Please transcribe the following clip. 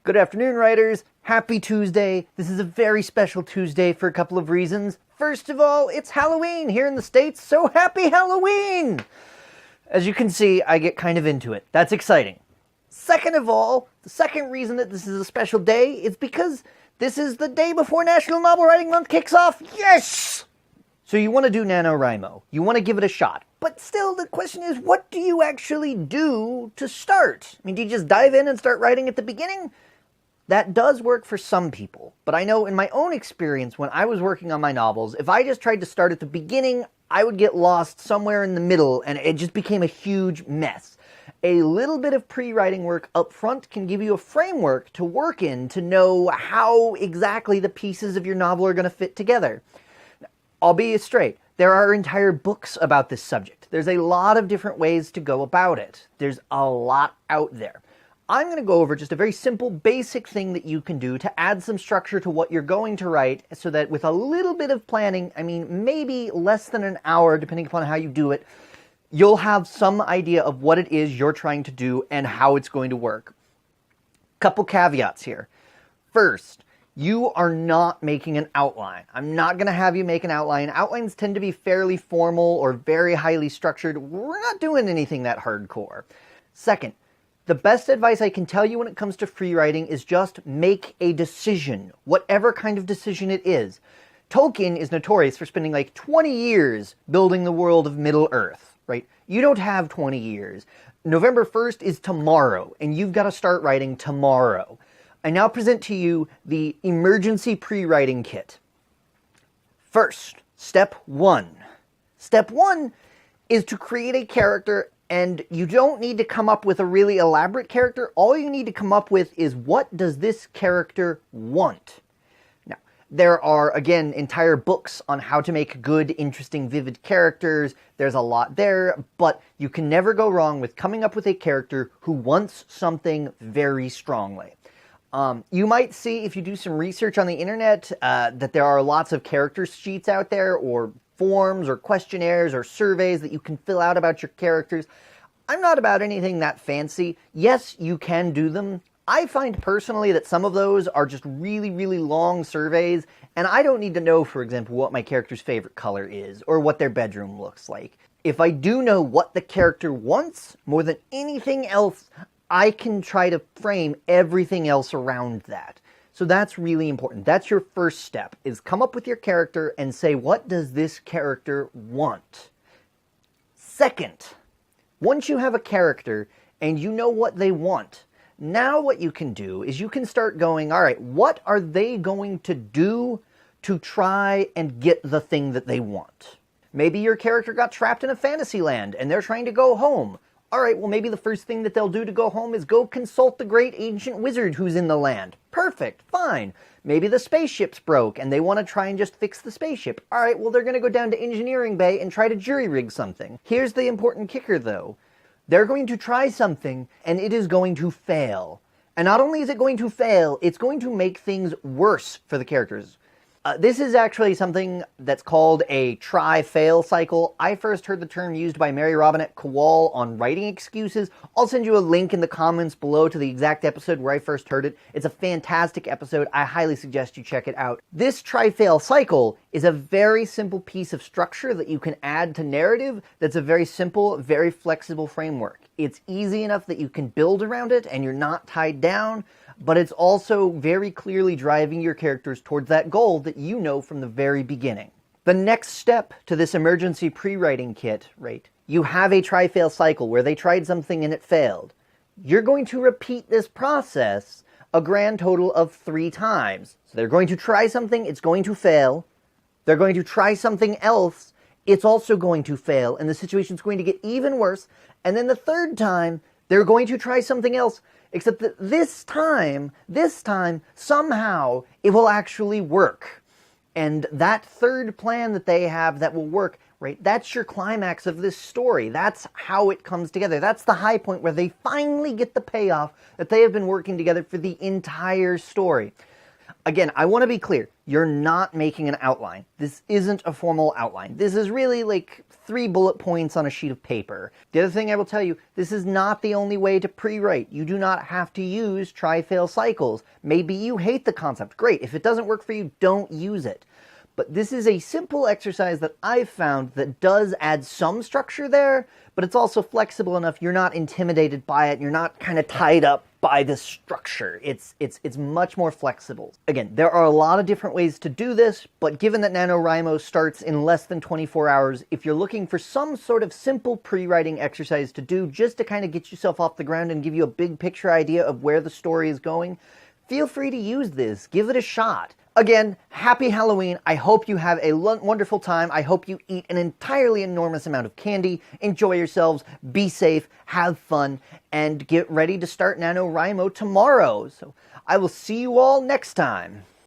Good afternoon, writers. Happy Tuesday. This is a very special Tuesday for a couple of reasons. First of all, it's Halloween here in the States, so happy Halloween! As you can see, I get kind of into it. That's exciting. Second of all, the second reason that this is a special day is because this is the day before National Novel Writing Month kicks off. Yes! So you want to do NaNoWriMo. You want to give it a shot. But still, the question is, what do you actually do to start? I mean, do you just dive in and start writing at the beginning? That does work for some people, but I know in my own experience when I was working on my novels, if I just tried to start at the beginning, I would get lost somewhere in the middle and it just became a huge mess. A little bit of pre-writing work up front can give you a framework to work in to know how exactly the pieces of your novel are going to fit together. I'll be straight. There are entire books about this subject. There's a lot of different ways to go about it. There's a lot out there. I'm going to go over just a very simple, basic thing that you can do to add some structure to what you're going to write so that with a little bit of planning, I mean, maybe less than an hour, depending upon how you do it, you'll have some idea of what it is you're trying to do and how it's going to work. Couple caveats here. First, you are not making an outline. I'm not going to have you make an outline. Outlines tend to be fairly formal or very highly structured. We're not doing anything that hardcore. Second, the best advice I can tell you when it comes to free writing is just make a decision, whatever kind of decision it is. Tolkien is notorious for spending like 20 years building the world of Middle-earth, right? You don't have 20 years. November 1st is tomorrow, and you've got to start writing tomorrow. I now present to you the Emergency Prewriting Kit. First, step one. Step one is to create a character. And you don't need to come up with a really elaborate character. All you need to come up with is, what does this character want? Now, there are, again, entire books on how to make good, interesting, vivid characters. There's a lot there, but you can never go wrong with coming up with a character who wants something very strongly. You might see, if you do some research on the internet, that there are lots of character sheets out there, or forms or questionnaires or surveys that you can fill out about your characters. I'm not about anything that fancy. Yes, you can do them. I find personally that some of those are just really, really long surveys, and I don't need to know, for example, what my character's favorite color is or what their bedroom looks like. If I do know what the character wants more than anything else, I can try to frame everything else around that. So that's really important. That's your first step, is come up with your character and say, what does this character want? Second, once you have a character and you know what they want, now what you can do is you can start going, all right, what are they going to do to try and get the thing that they want? Maybe your character got trapped in a fantasy land and they're trying to go home. All right, well, maybe the first thing that they'll do to go home is go consult the great ancient wizard who's in the land. Perfect, fine. Maybe the spaceship's broke and they want to try and just fix the spaceship. All right, well, they're going to go down to engineering bay and try to jury-rig something. Here's the important kicker, though. They're going to try something and it is going to fail. And not only is it going to fail, it's going to make things worse for the characters. This is actually something that's called a try-fail cycle. I first heard the term used by Mary Robinette Kowal on Writing Excuses. I'll send you a link in the comments below to the exact episode where I first heard it. It's a fantastic episode. I highly suggest you check it out. This try-fail cycle is a very simple piece of structure that you can add to narrative that's a very simple, very flexible framework. It's easy enough that you can build around it and you're not tied down, but it's also very clearly driving your characters towards that goal that you know from the very beginning. The next step to this emergency pre-writing kit, right? You have a try-fail cycle where they tried something and it failed. You're going to repeat this process a grand total of 3 times. So they're going to try something, it's going to fail. They're going to try something else, it's also going to fail, and the situation's going to get even worse. And then the third time, they're going to try something else, except that this time, somehow, it will actually work. And that third plan that they have that will work, right, that's your climax of this story. That's how it comes together. That's the high point where they finally get the payoff that they have been working together for the entire story. Again, I want to be clear. You're not making an outline. This isn't a formal outline. This is really like 3 bullet points on a sheet of paper. The other thing I will tell you, this is not the only way to pre-write. You do not have to use try-fail cycles. Maybe you hate the concept. Great. If it doesn't work for you, don't use it. But this is a simple exercise that I've found that does add some structure there, but it's also flexible enough you're not intimidated by it, and you're not kind of tied up by the structure. It's much more flexible. Again, there are a lot of different ways to do this, but given that NaNoWriMo starts in less than 24 hours, if you're looking for some sort of simple pre-writing exercise to do just to kind of get yourself off the ground and give you a big picture idea of where the story is going, feel free to use this. Give it a shot. Again, happy Halloween. I hope you have a wonderful time. I hope you eat an entirely enormous amount of candy. Enjoy yourselves. Be safe. Have fun. And get ready to start NaNoWriMo tomorrow. So I will see you all next time.